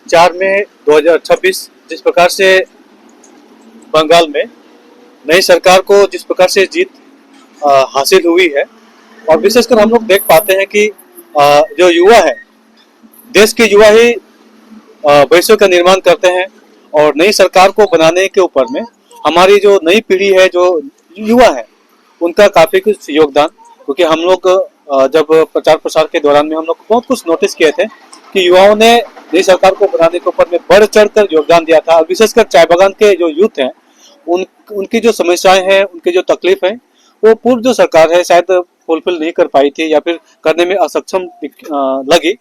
4 मई 2026 जिस प्रकार से बंगाल में नई सरकार को जिस प्रकार से जीत हासिल हुई है, और विशेषकर हम लोग देख पाते हैं कि जो युवा है, देश के युवा ही भविष्य का निर्माण करते हैं। और नई सरकार को बनाने के ऊपर में हमारी जो नई पीढ़ी है, जो युवा है, उनका काफी कुछ योगदान, क्योंकि हम लोग जब प्रचार प्रसार के दौरान में हम लोग बहुत कुछ नोटिस किए थे कि युवाओं ने नई सरकार को बनाने के ऊपर में बढ़ चढ़ कर योगदान दिया था। विशेषकर चाय बागान के जो यूथ हैं, उनकी जो समस्याएं हैं, उनकी जो तकलीफ है, वो पूर्व जो सरकार है शायद फुलफिल नहीं कर पाई थी या फिर करने में असक्षम लगी,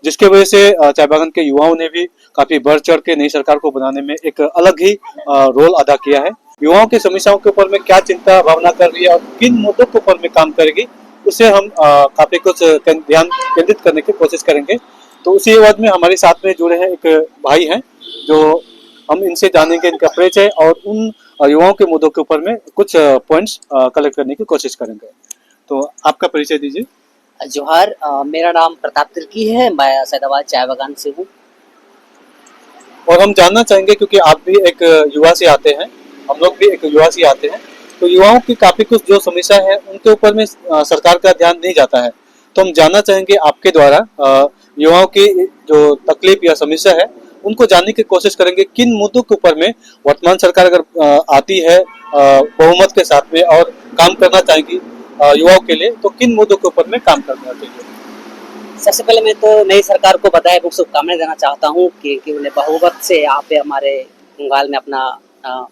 जिसके वजह से चाय बागान के युवाओं ने भी काफी बढ़ चढ़ के नई सरकार को बनाने में एक अलग ही रोल अदा किया है। युवाओं की समस्याओं के ऊपर में क्या चिंता भावना कर रही है और किन मुद्दों के ऊपर में काम करेगी, उसे हम काफी कुछ ध्यान केंद्रित करने की कोशिश करेंगे। तो उसी वक्त में हमारे साथ में जुड़े हैं एक भाई हैं, जो हम इनसे जानेंगे इनका परिचय और उन युवाओं के मुद्दों के ऊपर में कुछ पॉइंट्स कलेक्ट करने की कोशिश करेंगे। तो आपका परिचय दीजिए। जोहार, मेरा नाम प्रताप तिर्की है। मैं सैदाबाद चाय बागान से हूँ। और हम जानना चाहेंगे, क्योंकि आप भी एक युवा से आते हैं, हम लोग भी एक युवा से आते हैं, तो युवाओं की काफी कुछ जो समस्या है उनके ऊपर में सरकार का ध्यान नहीं जाता है। तो हम जानना चाहेंगे आपके द्वारा युवाओं की जो तकलीफ या समस्या है उनको जानने की कोशिश करेंगे। किन मुद्दों के ऊपर में वर्तमान सरकार अगर आती है बहुमत के साथ में और काम करना चाहेगी युवाओं के लिए, तो किन मुद्दों के ऊपर में काम करना चाहिए? सबसे पहले मैं तो नई सरकार को बधाई और शुभकामनाएं देना चाहता हूँ कि उन्हें बहुमत से यहाँ पे हमारे बंगाल में अपना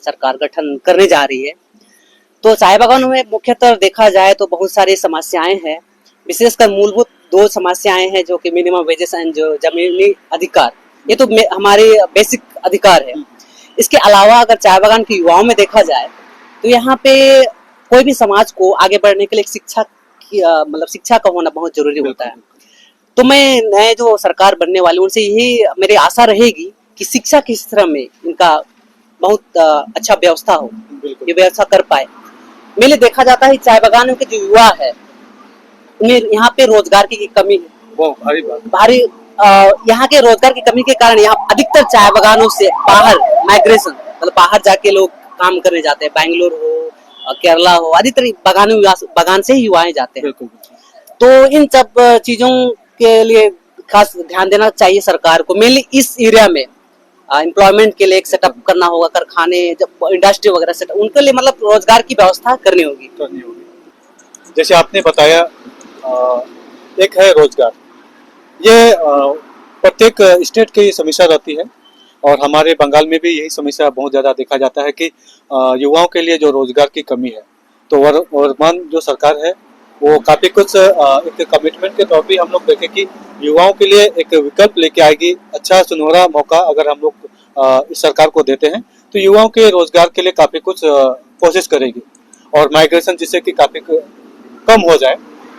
सरकार गठन करने जा रही है। तो चाय बागानों में मुख्यतः देखा जाए तो बहुत सारी समस्याएं हैं। विशेषकर मूलभूत दो समस्याएं हैं, जो कि मिनिमम वेजेस एंड जो जमीनी अधिकार, ये तो हमारे बेसिक अधिकार है। इसके अलावा अगर चाय बागान के युवाओं में देखा जाए तो यहाँ पे कोई भी समाज को आगे बढ़ने के लिए शिक्षा मतलब शिक्षा का होना बहुत जरूरी होता है। तो मैं नए जो सरकार बनने वाली उनसे यही मेरी आशा रहेगी कि शिक्षा के क्षेत्र में इनका बहुत अच्छा व्यवस्था हो, ये व्यवस्था कर पाए। मेरे देखा जाता है चाय बागानों के जो युवा है उन्हें यहाँ पे रोजगार की कमी है, भारी यहाँ के रोजगार की कमी के कारण यहाँ अधिकतर चाय बागानों से बाहर माइग्रेशन, मतलब बाहर जाके लोग काम करने जाते हैं। बैंगलोर हो, केरला हो, अधिकतर बागान से ही युवाएं जाते हैं। तो इन सब चीजों के लिए खास ध्यान देना चाहिए सरकार को। मेनली इस एरिया में एम्प्लॉयमेंट के लिए एक सेटअप करना होगा, कारखाने, जब इंडस्ट्री वगैरह सेटअप, उनके लिए मतलब रोजगार की व्यवस्था करनी होगी। जैसे आपने बताया एक है रोजगार, ये प्रत्येक स्टेट की समस्या रहती है और हमारे बंगाल में भी यही समस्या बहुत ज़्यादा देखा जाता है कि युवाओं के लिए जो रोजगार की कमी है। तो वर्तमान जो सरकार है वो काफ़ी कुछ एक कमिटमेंट के तौर पर हम लोग देखें कि युवाओं के लिए एक विकल्प लेके आएगी। अच्छा सुनहरा मौका अगर हम लोग इस सरकार को देते हैं तो युवाओं के रोजगार के लिए काफ़ी कुछ कोशिश करेगी और माइग्रेशन जिससे कि काफ़ी कम हो जाए।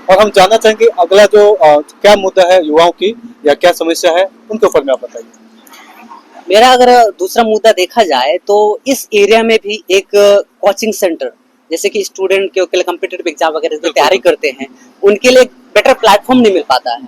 और हम जानना चाहेंगे अगला जो क्या मुद्दा है युवाओं की या क्या समस्या है, उनके ऊपर में आप बताइए। मेरा अगर दूसरा मुद्दा देखा जाए तो इस एरिया में भी एक कोचिंग सेंटर, जैसे कि स्टूडेंट के लिए कॉम्पिटिटिव एग्जाम वगैरह की तैयारी करते हैं, उनके लिए बेटर प्लेटफॉर्म नहीं मिल पाता है।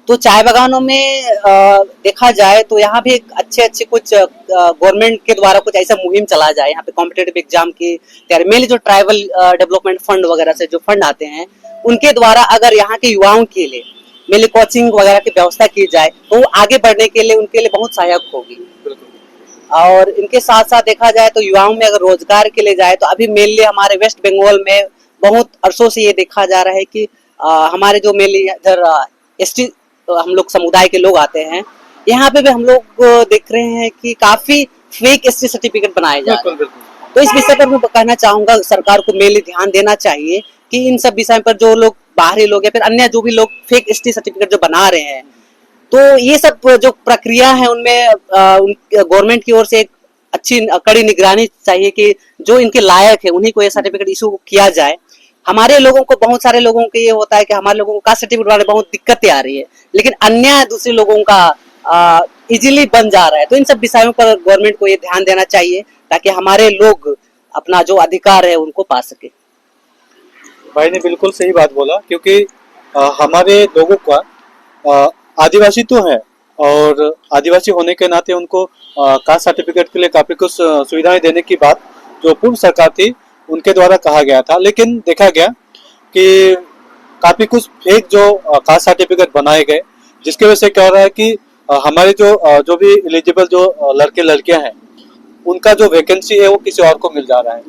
तो चाय बागानों में देखा जाए तो यहाँ भी अच्छे कुछ गवर्नमेंट के द्वारा कुछ ऐसा मुहिम चला जाए यहाँ पे कॉम्पिटिटिव एग्जाम की तैयारी। मेनली जो ट्राइबल डेवलपमेंट फंड वगैरह से जो फंड आते हैं उनके द्वारा अगर यहाँ के युवाओं के लिए मेनली कोचिंग वगैरह की व्यवस्था की जाए तो वो आगे बढ़ने के लिए उनके लिए बहुत सहायक होगी। और इनके साथ साथ देखा जाए तो युवाओं में अगर रोजगार के लिए जाए तो अभी मेनली हमारे वेस्ट बंगाल में बहुत अरसों से ये देखा जा रहा है कि हमारे जो मेनली इधर एसटी हम लोग समुदाय के लोग आते हैं, यहाँ पे भी हम लोग देख रहे हैं कि काफी फेक एसटी सर्टिफिकेट बनाए जा रहे हैं। तो इस विषय पर मैं कहना चाहूंगा सरकार को मेनली ध्यान देना चाहिए कि इन सब विषय पर जो लोग बाहरी लोग या फिर अन्य जो भी लोग फेक एसटी सर्टिफिकेट जो बना रहे हैं, तो ये सब जो प्रक्रिया है उनमें गवर्नमेंट की ओर से एक अच्छी कड़ी निगरानी चाहिए कि जो इनके लायक है उन्हीं को ये सर्टिफिकेट इशू किया जाए। हमारे लोगों को, बहुत सारे लोगों को ये होता है कि हमारे लोगों को कास्ट सर्टिफिकेट बनाने बहुत दिक्कतें आ रही है, लेकिन अन्य दूसरे लोगों का इजीली बन जा रहा है। तो इन सब विषयों पर गवर्नमेंट को ये ध्यान देना चाहिए ताकि हमारे लोग अपना जो अधिकार है उनको पा सके। भाई ने बिल्कुल सही बात बोला, क्योंकि हमारे लोगों का आदिवासी तो है और आदिवासी होने के नाते उनको कास्ट सर्टिफिकेट के लिए काफी कुछ सुविधाएं देने की बात जो पूर्व सरकार थी उनके द्वारा कहा गया था, लेकिन देखा गया कि काफी कुछ फेक जो कास्ट सर्टिफिकेट बनाए गए, जिसकी वजह से क्या हो रहा है कि हमारे जो भी एलिजिबल जो लड़के लड़कियां हैं उनका जो वैकेंसी है वो किसी और को मिल जा रहा है।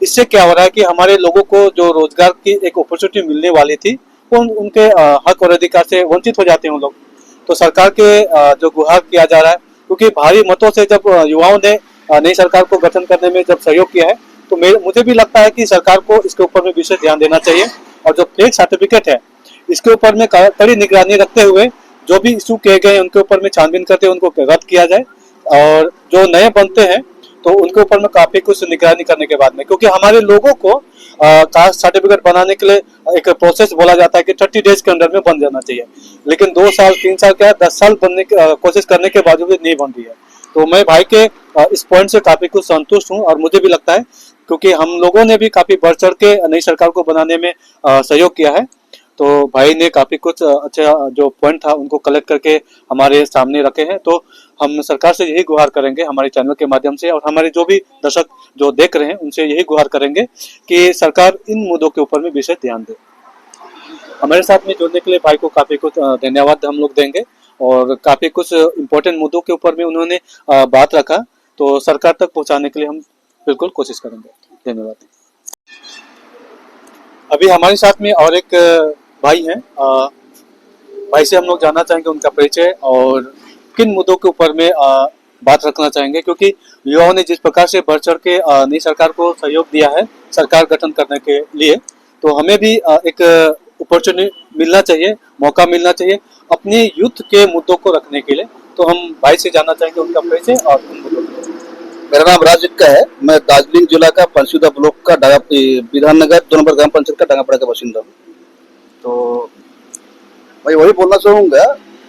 इससे क्या हो रहा है कि हमारे लोगों को जो रोजगार की एक अपॉर्चुनिटी मिलने वाली थी वो उनके हक और अधिकार से वंचित हो जाते हैं वो लोग। तो सरकार के जो गुहार किया जा रहा है, क्योंकि भारी मतों से जब युवाओं ने नई सरकार को गठन करने में जब सहयोग किया है, तो मुझे भी लगता है कि सरकार को इसके ऊपर में विशेष ध्यान देना चाहिए और जो फेक सर्टिफिकेट है इसके ऊपर में कड़ी निगरानी रखते हुए जो भी इशू किए गए उनके ऊपर में छानबीन करके उनको रद्द किया जाए, और जो नए बनते हैं तो उनके ऊपर में काफी कुछ निगरानी करने के बाद में, क्योंकि हमारे लोगों को कास्ट सर्टिफिकेट बनाने के लिए एक प्रोसेस बोला जाता है कि 30 डेज के अंदर में बन जाना चाहिए, लेकिन 2 साल 3 साल क्या 10 साल बनने की कोशिश करने के बावजूद भी नहीं बन रही है। तो मैं भाई के इस पॉइंट से काफी कुछ संतुष्ट हूँ और मुझे भी लगता है, क्योंकि हम लोगों ने भी काफी बढ़ चढ़ के नई सरकार को बनाने में सहयोग किया है। तो भाई ने काफी कुछ अच्छा जो पॉइंट था उनको कलेक्ट करके हमारे सामने रखे हैं। तो हम सरकार से यही गुहार करेंगे हमारे चैनल के माध्यम से, और हमारे जो भी दर्शक जो देख रहे हैं उनसे यही गुहार करेंगे कि सरकार इन मुद्दों के ऊपर में विशेष ध्यान दे। हमारे साथ में जुड़ने के लिए भाई को काफी कुछ धन्यवाद हम लोग देंगे, और काफी कुछ इम्पोर्टेंट मुद्दों के ऊपर में उन्होंने बात रखा, तो सरकार तक पहुंचाने के लिए हम बिल्कुल कोशिश करेंगे। धन्यवाद। अभी हमारे साथ में और एक भाई हैं, भाई से हम लोग जानना चाहेंगे उनका परिचय और किन मुद्दों के ऊपर में बात रखना चाहेंगे, क्योंकि युवाओं ने जिस प्रकार से बढ़ चढ़ के नई सरकार को सहयोग दिया है सरकार गठन करने के लिए, तो हमें भी एक अपॉर्चुनिटी मिलना चाहिए, मौका मिलना चाहिए अपने यूथ के मुद्दों को रखने के लिए। तो हम भाई से जानना चाहेंगे उनका परिचय और उन मुद्दों के। मेरा नाम राज का है। मैं दार्जिलिंग जिला का पंचुदा ब्लॉक का विधाननगर 2 नंबर ग्राम पंचायत का डांगापड़ा का बासिंदा हूँ। तो मैं वही बोलना चाहूँगा,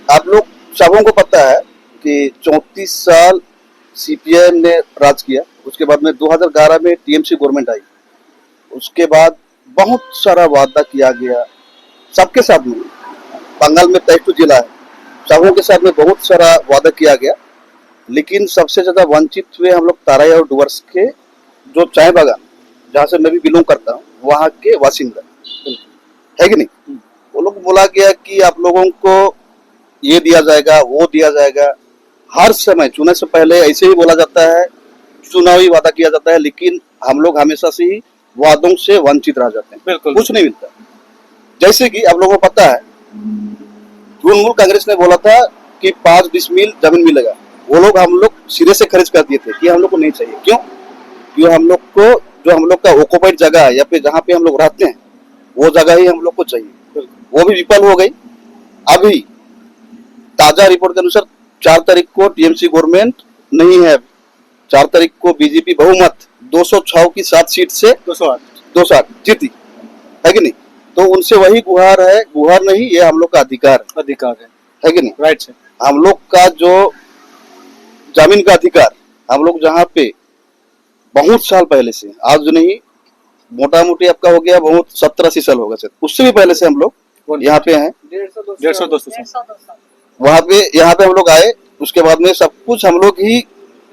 आप लोग सबों को पता है कि 34 साल सीपीएम ने राज किया, उसके बाद में 2011 में टीएमसी गवर्नमेंट आई, उसके बाद बहुत सारा वादा किया गया सबके साथ में। बंगाल में 23 जिला है, सबों के साथ में बहुत सारा वादा किया गया, लेकिन सबसे ज्यादा वंचित हुए हम लोग ताराई और डुवर्स के जो चाय बागान, जहाँ से मैं भी बिलोंग करता हूँ, वहाँ के बासिंदा है कि नहीं। वो लोग बोला गया कि आप लोगों को ये दिया जाएगा वो दिया जाएगा, हर समय चुनाव से पहले ऐसे ही बोला जाता है, चुनावी वादा किया जाता है, लेकिन हम लोग हमेशा से ही वादों से वंचित रह जाते हैं, बिल्कुल कुछ नहीं मिलता। जैसे कि आप लोगों को पता है तृणमूल कांग्रेस ने बोला था कि 5 डिसमिल जमीन मिलेगा, वो लोग हम लोग सिरे से खर्च कर दिए थे कि हम लोग को नहीं चाहिए। क्यों? क्यों हम लोग को जो हम लोग का ऑक्युपाइड जगह है या फिर जहाँ पे हम लोग रहते हैं वो जगह ही हम लोग को चाहिए, वो भी विफल हो गई। अभी ताजा रिपोर्ट के अनुसार 4 तारीख को टीएमसी गवर्नमेंट नहीं है, 4 तारीख को बीजेपी बहुमत 206 की 7 सीट से 208 जीती है कि नहीं। तो उनसे वही गुहार है, गुहार नहीं, ये हम लोग का अधिकार है कि नहीं। राइट से हम लोग का जो जमीन का अधिकार, हम लोग जहाँ पे बहुत साल पहले से, आज नहीं मोटा मोटी आपका हो गया बहुत 70-80 साल होगा सर, उससे भी पहले से हम लोग यहाँ पे हैं, 150-200 वहाँ पे यहाँ पे हम लोग आए। उसके बाद में सब कुछ हम लोग ही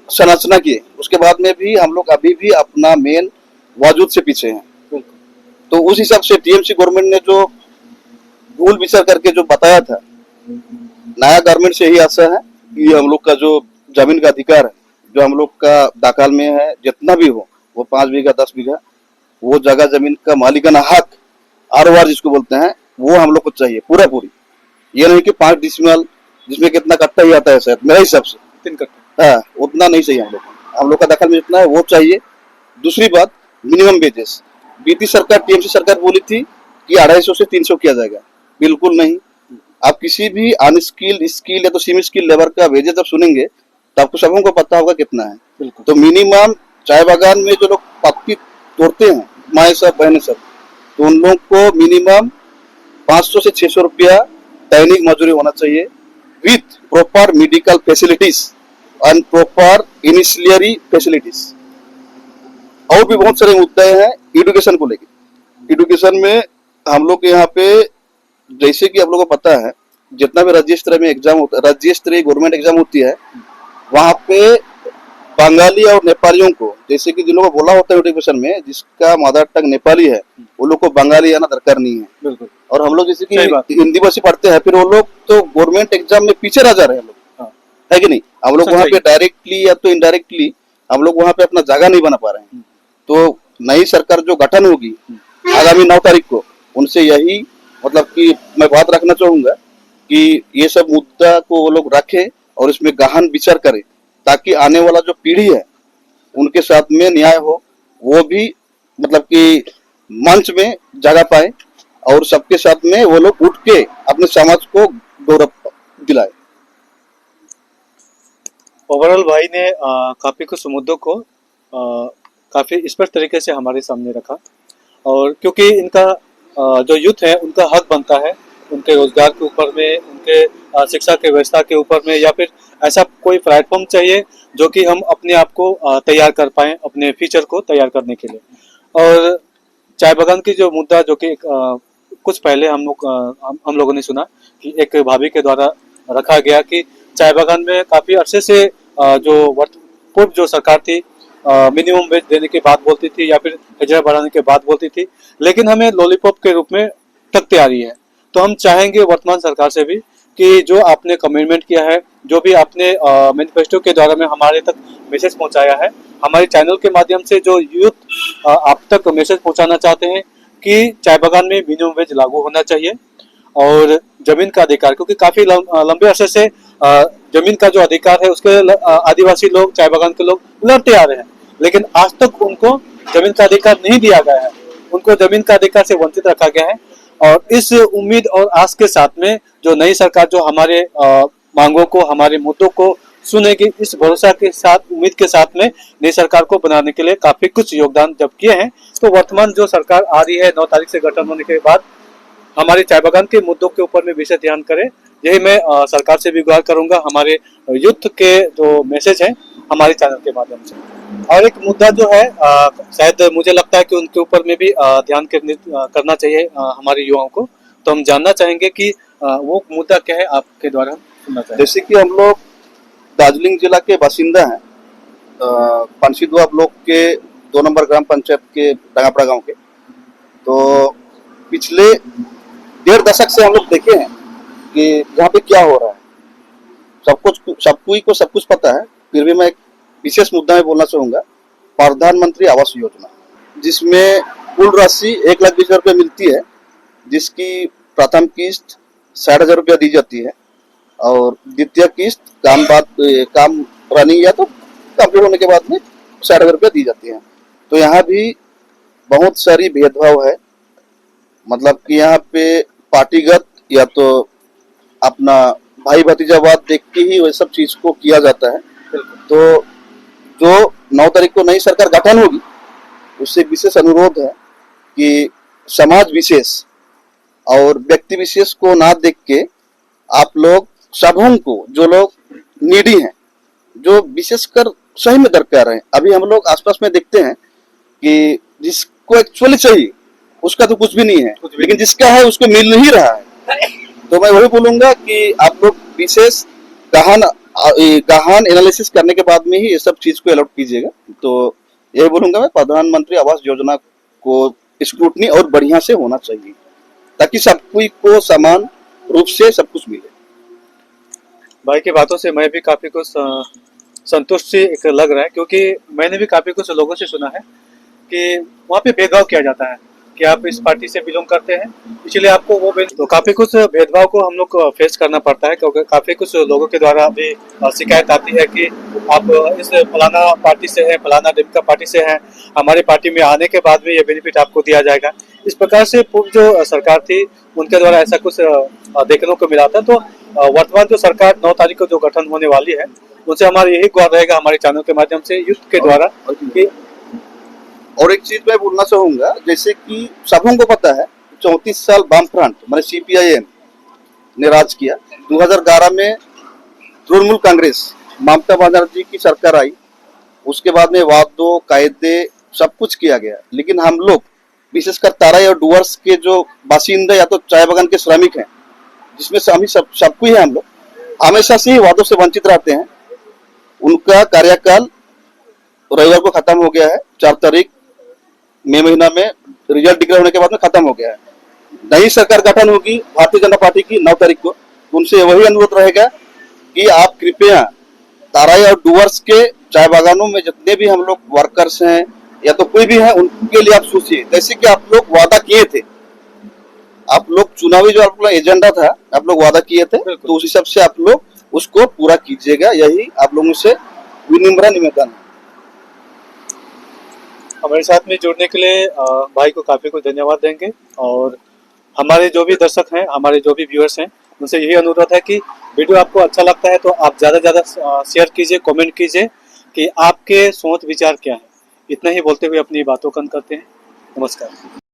संरचना किए, उसके बाद में भी हम लोग अभी भी अपना मेन वजूद से पीछे हैं। तो उस हिसाब से टीएमसी गवर्नमेंट ने जो भूल विचार करके जो बताया था, नया गवर्नमेंट से यही आशा है कि हम लोग का जो जमीन का अधिकार है, जो हम लोग का दाकाल में है, जितना भी हो वो 5 बीघा 10 बीघा वो जगह जमीन का मालिकाना हक आरओआर जिसको बोलते हैं, वो हम लोग को चाहिए पूरा पूरी। ये नहीं कि 5 डिसमिल जिसमें कितना कट्टा ही आता है, शायद मेरे हिसाब से 3 कट्टा, हाँ उतना नहीं चाहिए हम लोग को। हम लोग का दाखिल में जितना है वो चाहिए। दूसरी बात, मिनिमम वेजेस, बीती सरकार टीएमसी सरकार बोली थी कि 250 से 300 किया जाएगा, बिल्कुल नहीं। आप किसी भी अनस्किल्ड स्किल या तो सेमी स्किल लेबर का वेजेस जब सुनेंगे तो आपको सबों को पता होगा कितना है। तो मिनिमम चाय बागान में जो लोग पत्ती तोड़ते हैं, माए सब बहने सब, तो उन लोग को मिनिमम 500 से 600 रुपया दैनिक मजदूरी होना चाहिए, with proper medical facilities and proper sanitary facilities. और भी बहुत सारे मुद्दे हैं एजुकेशन को लेके। एजुकेशन में हम लोग के यहाँ पे, जैसे कि आप लोगों को पता है जितना भी राज्य स्तरीय में एग्जाम होता है, राज्य स्तरीय गवर्नमेंट एग्जाम होती है, वहाँ पे बंगाली और नेपालियों को, जैसे कि जिन लोगों को बोला होता है नोटिफिकेशन में, जिसका मदर टंग नेपाली है वो लोग को बंगाली आना दरकार नहीं है। बिल्कुल। और हम लोग जैसे सही बात। कि हिंदी भाषी पढ़ते हैं, फिर वो लोग तो गवर्नमेंट एग्जाम में पीछे रह जा रहे हैं लोग, हाँ। है कि नहीं? हम लोग वहाँ सच्चाई। पे डायरेक्टली या तो इनडायरेक्टली हम लोग वहाँ पे अपना जगह नहीं बना पा रहे हैं। तो नई सरकार जो गठन होगी आगामी 9 तारीख को, उनसे यही मतलब कि मैं बात रखना चाहूंगा कि ये सब मुद्दा को वो लोग रखें और इसमें गहन विचार करें, ताकि आने वाला जो पीढ़ी है उनके साथ में न्याय हो, वो भी मतलब कि मंच में जगह पाए और सबके साथ में वो लोग उठ के अपने समाज को गौरव दिलाए। ओवरऑल भाई ने काफी कुछ मुद्दों को काफी स्पष्ट तरीके से हमारे सामने रखा, और क्योंकि इनका जो यूथ है उनका हक बनता है उनके रोजगार के ऊपर में, उनके शिक्षा के व्यवस्था के ऊपर में, या फिर ऐसा कोई प्लेटफॉर्म चाहिए जो कि हम अपने आप को तैयार कर पाएं, अपने फ्यूचर को तैयार करने के लिए। और चाय बागान की जो मुद्दा जो कि कुछ पहले हम लोगों ने सुना कि एक भाभी के द्वारा रखा गया कि चाय बागान में काफी अरसे से जो पूर्व जो सरकार थी मिनिमम वेज देने की बात बोलती थी या फिर हजरा बढ़ाने की बात बोलती थी, लेकिन हमें लॉलीपॉप के रूप में टकते आ रही है। तो हम चाहेंगे वर्तमान सरकार से भी कि जो आपने कमिटमेंट किया है, जो भी आपने मैनिफेस्टो के द्वारा में हमारे तक मैसेज पहुंचाया है, हमारे चैनल के माध्यम से जो यूथ आप तक मैसेज पहुंचाना चाहते हैं कि चाय बागान में मिनिमम वेज लागू होना चाहिए, और जमीन का अधिकार, क्योंकि काफी लंबे अरसे से जमीन का जो अधिकार है उसके आदिवासी लोग, चाय बागान के लोग लड़ते आ रहे हैं, लेकिन आज तक उनको जमीन का अधिकार नहीं दिया गया है, उनको जमीन का अधिकार से वंचित रखा गया है। और इस उम्मीद और आस के साथ में जो नई सरकार जो हमारे मांगों को, हमारे मुद्दों को सुनेगी, इस भरोसा के साथ, उम्मीद के साथ में नई सरकार को बनाने के लिए काफी कुछ योगदान जब किए हैं, तो वर्तमान जो सरकार आ रही है 9 तारीख से गठन होने के बाद हमारे चाय बागान के मुद्दों के ऊपर में विशेष ध्यान करें। यही मैं सरकार से भी गुहार करूंगा, हमारे यूथ के जो मैसेज है हमारे चैनल के माध्यम से। और एक मुद्दा जो है शायद मुझे लगता है कि उनके ऊपर में भी ध्यान केंद्रित करना चाहिए हमारे युवाओं को, तो हम जानना चाहेंगे कि वो मुद्दा क्या है, आपके द्वारा सुनना चाहेंगे। जैसे कि हम लोग दार्जिलिंग जिला के बासिंदा हैं, पानसीधुआ ब्लॉक के 2 नंबर ग्राम पंचायत के डांगापड़ा गांव के। तो पिछले 1.5 दशक से हम लोग देखे हैं कि यहाँ पे क्या हो रहा है। सब कुछ पता है, फिर भी मैं एक विशेष मुद्दा में बोलना चाहूंगा। प्रधानमंत्री आवास योजना, जिसमें कुल राशि 1,20,000 रुपये मिलती है, जिसकी प्रथम किस्त 60,000 रुपया दी जाती है और द्वितीय किस्त काम रनिंग या तो कंप्लीट होने के बाद में 60,000 रुपया दी जाती है। तो यहाँ भी बहुत सारी भेदभाव है, मतलब कि यहाँ पे पार्टीगत या तो अपना भाई भतीजावाद देख के ही वह सब चीज को किया जाता है। तो जो 9 तारीख को नई सरकार गठन होगी, उससे विशेष अनुरोध है कि समाज विशेष और व्यक्ति विशेष को ना देख के आप लोग सबों को, जो लोग नीडी हैं, जो विशेषकर सही में दरकार है, अभी हम लोग आसपास में देखते हैं कि जिसको एक्चुअली चाहिए उसका तो कुछ भी नहीं है, लेकिन जिसका है उसको मिल नहीं रहा है। तो मैं वही बोलूंगा कि आप लोग विशेष गहन एनालिसिस करने के बाद में ही ये सब चीज को अलॉट कीजिएगा। तो यही बोलूंगा मैं, प्रधानमंत्री आवास योजना को स्क्रूटनी और बढ़िया से होना चाहिए, ताकि सबको को समान रूप से सब कुछ मिले। भाई की बातों से मैं भी काफी कुछ संतुष्ट सी एक लग रहा है, क्योंकि मैंने भी काफी कुछ लोगों से सुना है कि वहाँ पे भेदभाव किया जाता है कि आप इस पार्टी से बिलोंग करते हैं इसलिए आपको वो, तो काफी कुछ भेदभाव को हम लोग को फेस करना पड़ता है, क्योंकि काफी कुछ लोगों के द्वारा भी शिकायत आती है कि आप इस फलाना पार्टी से हैं, फलाना डिमका पार्टी से हैं, हमारी पार्टी में आने के बाद में ये बेनिफिट आपको दिया जाएगा। इस प्रकार से पूर्व जो सरकार थी उनके द्वारा ऐसा कुछ देखने को मिला था। तो वर्तमान जो सरकार 9 तारीख को जो गठन होने वाली है, उनसे हमारा यही गुहार रहेगा हमारे चैनल के माध्यम से यूथ के द्वारा कि और एक चीज मैं बोलना चाहूंगा, जैसे कि सबों को पता है 34 साल वामफ्रंट मैंने CPIM ने राज किया। 2011 में तृणमूल कांग्रेस ममता बनर्जी की सरकार आई, उसके बाद में वादों कायदे सब कुछ किया गया, लेकिन हम लोग विशेषकर ताराई और डुवर्स के जो बासिंदा या तो चाय बागान के श्रमिक हैं, जिसमें से हम ही सबको ही है, हम लोग हमेशा से ही वादों से वंचित रहते हैं। उनका कार्यकाल रविवार को खत्म हो गया है, 4 तारीख मई महीना में रिजल्ट डिक्लेयर होने के बाद में खत्म हो गया है। नई सरकार गठन होगी भारतीय जनता पार्टी की 9 तारीख को। उनसे वही अनुरोध रहेगा कि आप कृपया ताराई और डुवर्स के चाय बागानों में जितने भी हम लोग वर्कर्स हैं या तो कोई भी है, उनके लिए आप सोचिए, जैसे कि आप लोग वादा किए थे, आप लोग चुनावी जो आपका एजेंडा था, आप लोग वादा किए थे, तो उस हिसाब से आप लोग उसको पूरा कीजिएगा, यही आप लोगों से विनम्र निवेदन है। हमारे साथ में जुड़ने के लिए भाई को काफी कुछ धन्यवाद देंगे। और हमारे जो भी दर्शक हैं, हमारे जो भी व्यूअर्स हैं, उनसे यही अनुरोध है कि वीडियो आपको अच्छा लगता है तो आप ज़्यादा से ज़्यादा शेयर कीजिए, कमेंट कीजिए कि आपके सोच विचार क्या है। इतना ही बोलते हुए अपनी बातों का अंत करते हैं। नमस्कार।